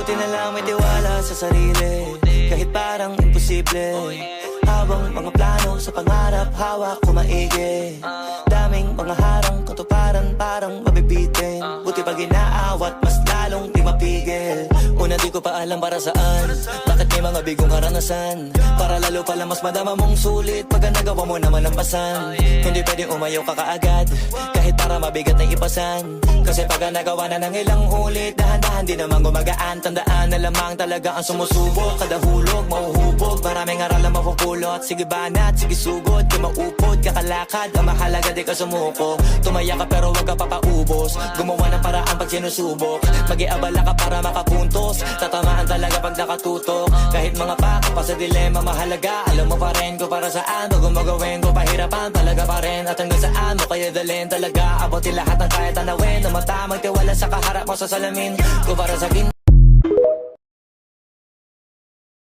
Buti na lang may tiwala sa sarili, kahit parang imposible. Habang mga plano sa pangarap, hawak ko maigi. Daming mga harang, katuparan parang mabibitin. Buti pag inaawat, mas lalong di mapigil. Una di ko pa alam para saan, bakit may mga bigong karanasan. Para lalo pala mas madama mong sulit pag nagawa mo naman ang pasan. Hindi pwedeng umayaw ka kaagad, kahit para mabigat na ipasan. Kasi pag nagawa na ng ilang ulit, dahan-dahan di naman gumagaan. Tandaan na lamang talaga ang sumusubok, kada hulog mauhubog, maraming aral ang mapupulot. Sige banat, sige sugod, di maupod, kakalakad, ang mahalaga di ka sumuko. Tumaya ka pero wag ka papaubos, gumawa ng paraan pag sinusubok. Mag-iabala ka para makapuntos, tatamaan talaga pag nakatutok. Kahit mga paka pa sa dilema mahalaga, alam mo pa rin ko para saan. Bago magawin ko pahirapan talaga pa rin, at hanggang saan mo kaya dalhin talaga. Abutin lahat ng kaya tanawin, na mata magtiwala sa kaharap mo sa salamin ko para sa